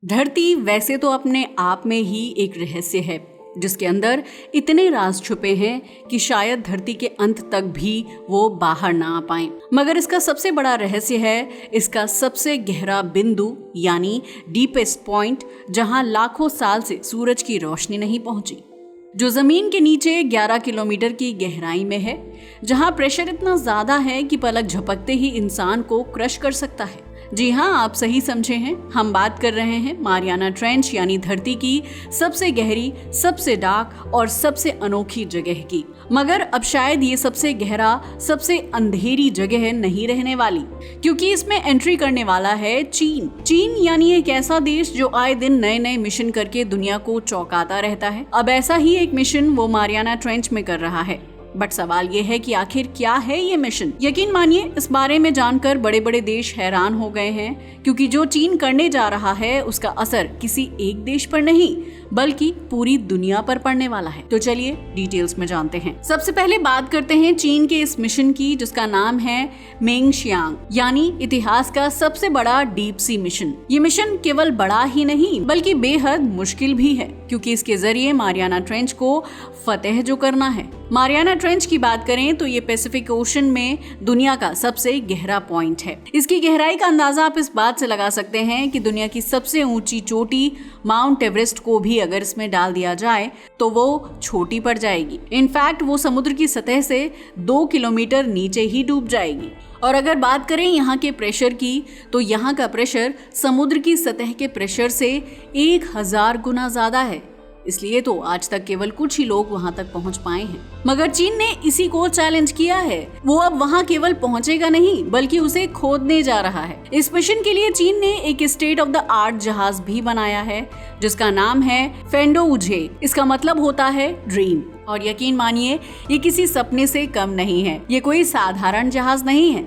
धरती वैसे तो अपने आप में ही एक रहस्य है जिसके अंदर इतने राज छुपे हैं कि शायद धरती के अंत तक भी वो बाहर ना आ पाए। मगर इसका सबसे बड़ा रहस्य है इसका सबसे गहरा बिंदु यानी डीपेस्ट पॉइंट, जहां लाखों साल से सूरज की रोशनी नहीं पहुंची, जो जमीन के नीचे 11 किलोमीटर की गहराई में है, जहां प्रेशर इतना ज्यादा है कि पलक झपकते ही इंसान को क्रश कर सकता है। जी हाँ, आप सही समझे हैं, हम बात कर रहे हैं मारियाना ट्रेंच यानी धरती की सबसे गहरी, सबसे डार्क और सबसे अनोखी जगह की। मगर अब शायद ये सबसे गहरा, सबसे अंधेरी जगह नहीं रहने वाली, क्योंकि इसमें एंट्री करने वाला है चीन। चीन यानी एक ऐसा देश जो आए दिन नए नए मिशन करके दुनिया को चौंकाता रहता है। अब ऐसा ही एक मिशन वो मारियाना ट्रेंच में कर रहा है। बट सवाल ये है कि आखिर क्या है ये मिशन। यकीन मानिए, इस बारे में जानकर बड़े बड़े देश हैरान हो गए हैं, क्योंकि जो चीन करने जा रहा है उसका असर किसी एक देश पर नहीं बल्कि पूरी दुनिया पर पड़ने वाला है। तो चलिए डिटेल्स में जानते हैं। सबसे पहले बात करते हैं चीन के इस मिशन की, जिसका नाम है मेंगशियांग, यानी इतिहास का सबसे बड़ा डीप सी मिशन। ये मिशन केवल बड़ा ही नहीं बल्कि बेहद मुश्किल भी है, क्योंकि इसके जरिए मारियाना ट्रेंच को फतेह जो करना है। मारियाना ट्रेंच की बात करें तो ये पैसिफिक ओशन में दुनिया का सबसे गहरा पॉइंट है। इसकी गहराई का अंदाजा आप इस बात से लगा सकते हैं कि दुनिया की सबसे ऊंची चोटी माउंट एवरेस्ट को भी अगर इसमें डाल दिया जाए तो वो छोटी पड़ जाएगी। इनफैक्ट वो समुद्र की सतह से 2 किलोमीटर नीचे ही डूब जाएगी। और अगर बात करें यहाँ के प्रेशर की, तो यहाँ का प्रेशर समुद्र की सतह के प्रेशर से 1000 गुना ज्यादा है। इसलिए तो आज तक केवल कुछ ही लोग वहां तक पहुंच पाए हैं। मगर चीन ने इसी को चैलेंज किया है। वो अब वहां केवल पहुंचेगा नहीं बल्कि उसे खोदने जा रहा है। इस मिशन के लिए चीन ने एक स्टेट ऑफ द आर्ट जहाज भी बनाया है, जिसका नाम है फेंडोउजे। इसका मतलब होता है ड्रीम। और यकीन मानिए, ये किसी सपने से कम नहीं है। ये कोई साधारण जहाज नहीं है,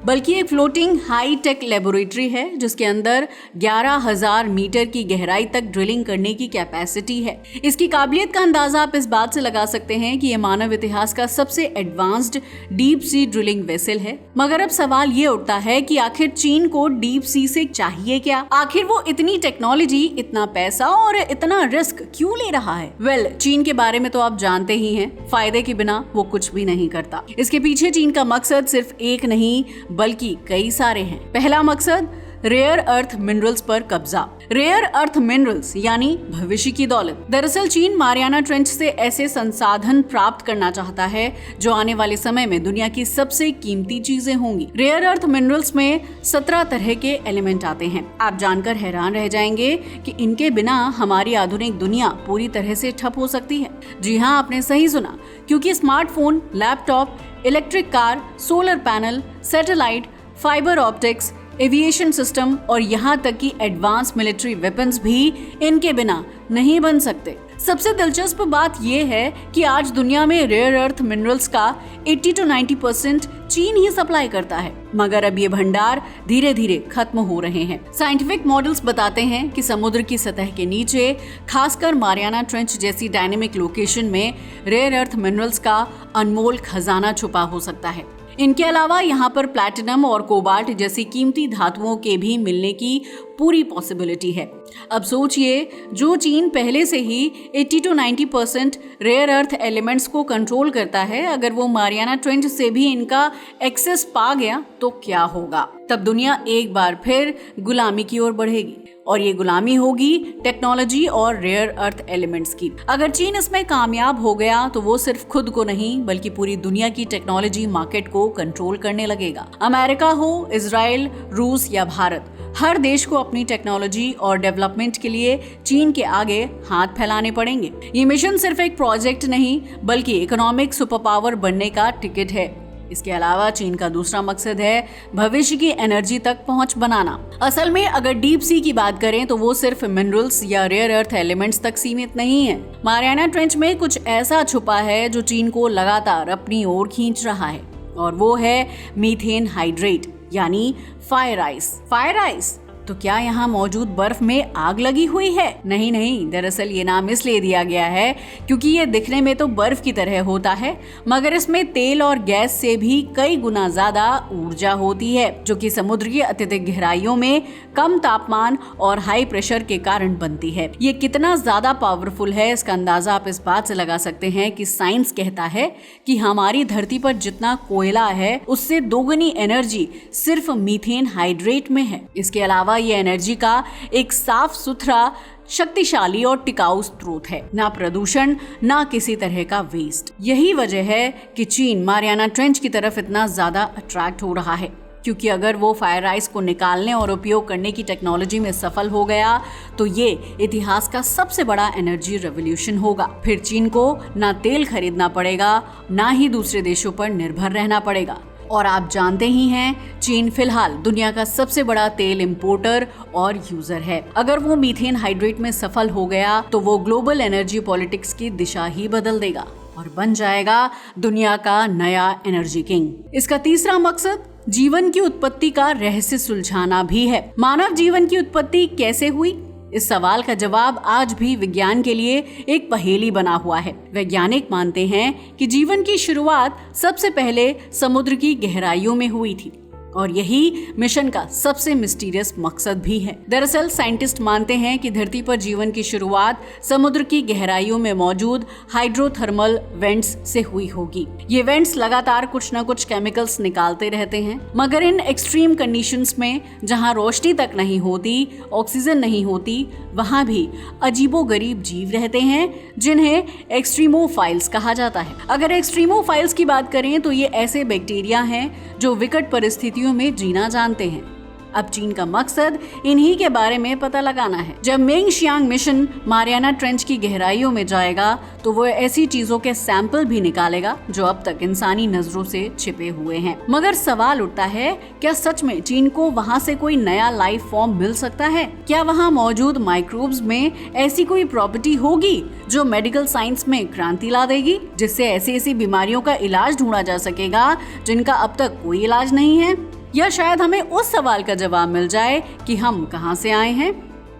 बल्कि एक फ्लोटिंग हाई टेक लेबोरेटरी है, जिसके अंदर 11,000 मीटर की गहराई तक ड्रिलिंग करने की कैपेसिटी है। इसकी काबिलियत का अंदाजा आप इस बात से लगा सकते हैं कि ये मानव इतिहास का सबसे advanced deep sea drilling vessel है। मगर अब सवाल ये उठता है कि आखिर चीन को डीप सी से चाहिए क्या? आखिर वो इतनी टेक्नोलॉजी, इतना पैसा और इतना रिस्क क्यों ले रहा है? वेल, चीन के बारे में तो आप जानते ही हैं, फायदे के बिना वो कुछ भी नहीं करता। इसके पीछे चीन का मकसद सिर्फ एक नहीं बल्कि कई सारे हैं। पहला मकसद रेयर अर्थ मिनरल्स पर कब्जा। रेयर अर्थ मिनरल्स यानी भविष्य की दौलत। दरअसल चीन मारियाना ट्रेंच से ऐसे संसाधन प्राप्त करना चाहता है जो आने वाले समय में दुनिया की सबसे कीमती चीजें होंगी। रेयर अर्थ मिनरल्स में 17 तरह के एलिमेंट आते हैं। आप जानकर हैरान रह जाएंगे कि इनके बिना हमारी आधुनिक दुनिया पूरी तरह से ठप हो सकती है। जी हाँ, आपने सही सुना, क्योंकि smartphone, laptop, electric car, solar panel, satellite, fibre optics, aviation system और यहाँ तक कि एडवांस मिलिट्री वेपन्स भी इनके बिना नहीं बन सकते। सबसे दिलचस्प बात यह है कि आज दुनिया में रेयर अर्थ मिनरल्स का 80 to 90% चीन ही सप्लाई करता है। मगर अब ये भंडार धीरे धीरे खत्म हो रहे हैं। साइंटिफिक मॉडल्स बताते हैं कि समुद्र की सतह के नीचे, खासकर मारियाना ट्रेंच जैसी डायनेमिक लोकेशन में, रेयर अर्थ मिनरल्स का अनमोल खजाना छुपा हो सकता है। इनके अलावा यहाँ पर प्लैटिनम और कोबाल्ट जैसी कीमती धातुओं के भी मिलने की पूरी पॉसिबिलिटी है। अब सोचिए, जो चीन पहले से ही 80 to 90% रेयर अर्थ एलिमेंट्स को कंट्रोल करता है, अगर वो मारियाना ट्रेंच से भी इनका एक्सेस पा गया तो क्या होगा? तब दुनिया एक बार फिर गुलामी की ओर बढ़ेगी, और ये गुलामी होगी टेक्नोलॉजी और रेयर अर्थ एलिमेंट्स की। अगर चीन इसमें कामयाब हो गया तो वो सिर्फ खुद को नहीं बल्कि पूरी दुनिया की टेक्नोलॉजी मार्केट को कंट्रोल करने लगेगा। अमेरिका हो, इजराइल, रूस या भारत, हर देश को अपनी टेक्नोलॉजी और डेवलपमेंट के लिए चीन के आगे हाथ फैलाने पड़ेंगे। ये मिशन सिर्फ एक प्रोजेक्ट नहीं बल्कि इकोनॉमिक सुपर पावर बनने का टिकट है। इसके अलावा चीन का दूसरा मकसद है भविष्य की एनर्जी तक पहुंच बनाना। असल में अगर डीप सी की बात करें तो वो सिर्फ मिनरल्स या रेयर अर्थ एलिमेंट्स तक सीमित नहीं है। मारियाना ट्रेंच में कुछ ऐसा छुपा है जो चीन को लगातार अपनी ओर खींच रहा है, और वो है मीथेन हाइड्रेट यानी फायर आइस। फायर आइस तो क्या यहाँ मौजूद बर्फ में आग लगी हुई है? नहीं नहीं, दरअसल ये नाम इसलिए दिया गया है क्योंकि ये दिखने में तो बर्फ की तरह होता है, मगर इसमें तेल और गैस से भी कई गुना ज्यादा ऊर्जा होती है, जो कि समुद्र की अत्यधिक गहराइयों में कम तापमान और हाई प्रेशर के कारण बनती है। ये कितना ज्यादा पावरफुल है, इसका अंदाजा आप इस बात से लगा सकते हैं कि साइंस कहता है कि हमारी धरती पर जितना कोयला है उससे दोगुनी एनर्जी सिर्फ मीथेन हाइड्रेट में है। इसके अलावा ये एनर्जी का एक साफ सुथरा, शक्तिशाली और टिकाऊ स्रोत है, ना प्रदूषण ना किसी तरह का वेस्ट। यही वजह है कि चीन मारियाना ट्रेंच की तरफ इतना ज्यादा अट्रैक्ट हो रहा है, क्योंकि अगर वो फायर आइस को निकालने और उपयोग करने की टेक्नोलॉजी में सफल हो गया तो ये इतिहास का सबसे बड़ा एनर्जी रेवोल्यूशन होगा। फिर चीन को ना तेल खरीदना पड़ेगा, ना ही दूसरे देशों पर निर्भर रहना पड़ेगा। और आप जानते ही हैं, चीन फिलहाल दुनिया का सबसे बड़ा तेल इंपोर्टर और यूजर है। अगर वो मीथेन हाइड्रेट में सफल हो गया तो वो ग्लोबल एनर्जी पॉलिटिक्स की दिशा ही बदल देगा और बन जाएगा दुनिया का नया एनर्जी किंग। इसका तीसरा मकसद जीवन की उत्पत्ति का रहस्य सुलझाना भी है। मानव जीवन की उत्पत्ति कैसे हुई, इस सवाल का जवाब आज भी विज्ञान के लिए एक पहेली बना हुआ है। वैज्ञानिक मानते हैं कि जीवन की शुरुआत सबसे पहले समुद्र की गहराइयों में हुई थी और यही मिशन का सबसे मिस्टीरियस मकसद भी है। दरअसल साइंटिस्ट मानते हैं कि धरती पर जीवन की शुरुआत समुद्र की गहराइयों में मौजूद हाइड्रोथर्मल वेंट्स से हुई होगी। ये वेंट्स लगातार कुछ न कुछ केमिकल्स निकालते रहते हैं, मगर इन एक्सट्रीम कंडीशंस में जहां रोशनी तक नहीं होती, ऑक्सीजन नहीं होती, वहां भी अजीबोगरीब जीव रहते हैं जिन्हें एक्सट्रीमोफाइल्स कहा जाता है। अगर एक्सट्रीमोफाइल्स की बात करें तो ये ऐसे बैक्टीरिया हैं जो विकट परिस्थितियों में जीना जानते हैं। अब चीन का मकसद इन्हीं के बारे में पता लगाना है। जब मेंगशियांग मिशन मारियाना ट्रेंच की गहराइयों में जाएगा तो वो ऐसी चीजों के सैंपल भी निकालेगा जो अब तक इंसानी नजरों से छिपे हुए हैं। मगर सवाल उठता है, क्या सच में चीन को वहाँ से कोई नया लाइफ फॉर्म मिल सकता है? क्या वहाँ मौजूद माइक्रोब्स में ऐसी कोई प्रॉपर्टी होगी जो मेडिकल साइंस में क्रांति ला देगी, जिससे ऐसी बीमारियों का इलाज ढूंढा जा सकेगा जिनका अब तक कोई इलाज नहीं है? या शायद हमें उस सवाल का जवाब मिल जाए कि हम कहां से आए हैं।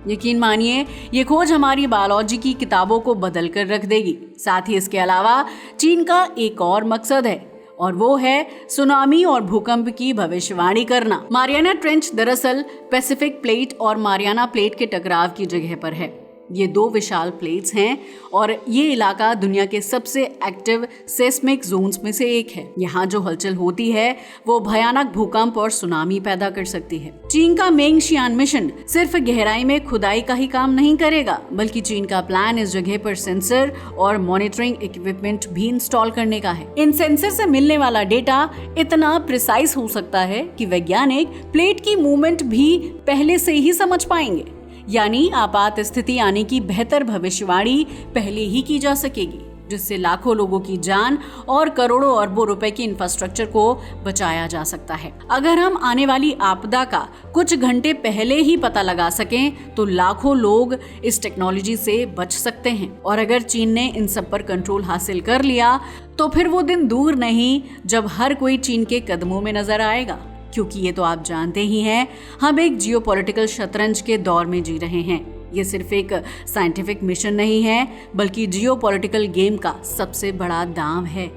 यकीन मानिए, ये खोज हमारी बायोलॉजी की किताबों को बदल कर रख देगी। साथ ही इसके अलावा चीन का एक और मकसद है और वो है सुनामी और भूकंप की भविष्यवाणी करना। मारियाना ट्रेंच दरअसल पैसिफिक प्लेट और मारियाना प्लेट के टकराव की जगह पर है। ये दो विशाल प्लेट्स हैं और ये इलाका दुनिया के सबसे एक्टिव सेस्मिक जोन्स में से एक है। यहाँ जो हलचल होती है वो भयानक भूकंप और सुनामी पैदा कर सकती है। चीन का मेंगशियान मिशन सिर्फ गहराई में खुदाई का ही काम नहीं करेगा, बल्कि चीन का प्लान इस जगह पर सेंसर और मॉनिटरिंग इक्विपमेंट भी इंस्टॉल करने का है। इन सेंसर से मिलने वाला डेटा इतना प्रिसाइज हो सकता है कि वैज्ञानिक प्लेट की मूवमेंट भी पहले से ही समझ पाएंगे, यानी आपात स्थिति आने की बेहतर भविष्यवाणी पहले ही की जा सकेगी, जिससे लाखों लोगों की जान और करोड़ों अरबों रुपए की इंफ्रास्ट्रक्चर को बचाया जा सकता है। अगर हम आने वाली आपदा का कुछ घंटे पहले ही पता लगा सकें तो लाखों लोग इस टेक्नोलॉजी से बच सकते हैं। और अगर चीन ने इन सब पर कंट्रोल हासिल कर लिया तो फिर वो दिन दूर नहीं जब हर कोई चीन के कदमों में नजर आएगा, क्योंकि ये तो आप जानते ही हैं, हम एक जियोपॉलिटिकल शतरंज के दौर में जी रहे हैं। ये सिर्फ एक साइंटिफिक मिशन नहीं है, बल्कि जियोपॉलिटिकल गेम का सबसे बड़ा दांव है।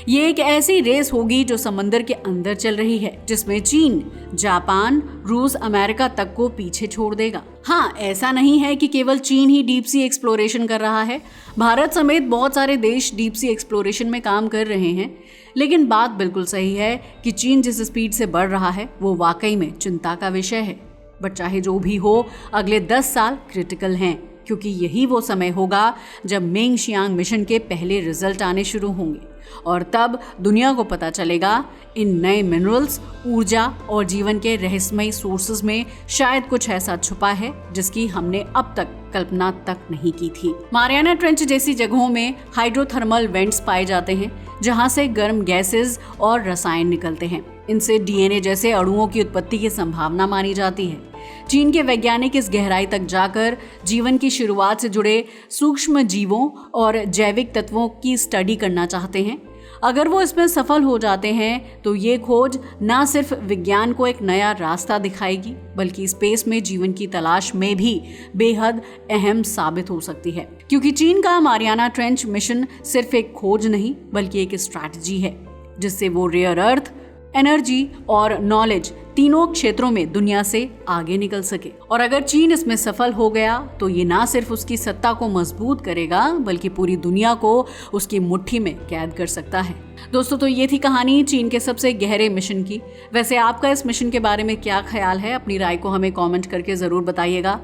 ये एक ऐसी रेस होगी जो समंदर के अंदर चल रही है, जिसमें चीन, जापान, रूस, अमेरिका तक को पीछे छोड़ देगा। हाँ, ऐसा नहीं है कि केवल चीन ही डीप सी एक्सप्लोरेशन कर रहा है। भारत समेत बहुत सारे देश डीप सी एक्सप्लोरेशन में काम कर रहे हैं। लेकिन बात बिल्कुल सही है कि चीन जिस स्पीड से बढ़ रहा है वो वाकई में चिंता का विषय है। बट चाहे जो भी हो, अगले 10 साल क्रिटिकल हैं, क्योंकि यही वो समय होगा जब मेंगशियांग मिशन के पहले रिजल्ट आने शुरू होंगे और तब दुनिया को पता चलेगा इन नए मिनरल्स, ऊर्जा और जीवन के रहस्यमयी सोर्सेज में शायद कुछ ऐसा छुपा है जिसकी हमने अब तक कल्पना तक नहीं की थी। मारियाना ट्रेंच जैसी जगहों में हाइड्रोथर्मल वेंट्स पाए जाते हैं, जहां से गर्म गैसेस और रसायन निकलते हैं। इनसे डीएनए जैसे अणुओं की उत्पत्ति की संभावना मानी जाती है। चीन के वैज्ञानिक इस गहराई तक जाकर जीवन की शुरुआत से जुड़े सूक्ष्म जीवों और जैविक तत्वों की स्टडी करना चाहते हैं। अगर वो इसमें सफल हो जाते हैं तो ये खोज ना सिर्फ विज्ञान को एक नया रास्ता दिखाएगी बल्कि स्पेस में जीवन की तलाश में भी बेहद अहम साबित हो सकती है, क्योंकि चीन का मारियाना ट्रेंच मिशन सिर्फ एक खोज नहीं बल्कि एक स्ट्रैटेजी है जिससे वो रेयर अर्थ, एनर्जी और नॉलेज तीनों क्षेत्रों में दुनिया से आगे निकल सके। और अगर चीन इसमें सफल हो गया तो ये ना सिर्फ उसकी सत्ता को मजबूत करेगा बल्कि पूरी दुनिया को उसकी मुट्ठी में कैद कर सकता है। दोस्तों, तो ये थी कहानी चीन के सबसे गहरे मिशन की। वैसे आपका इस मिशन के बारे में क्या ख्याल है? अपनी राय को हमें कमेंट करके जरूर बताइएगा।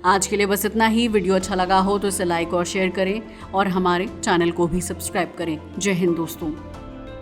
आज के लिए बस इतना ही। वीडियो अच्छा लगा हो तो इसे लाइक और शेयर करें और हमारे चैनल को भी सब्सक्राइब करें। जय हिंद दोस्तों।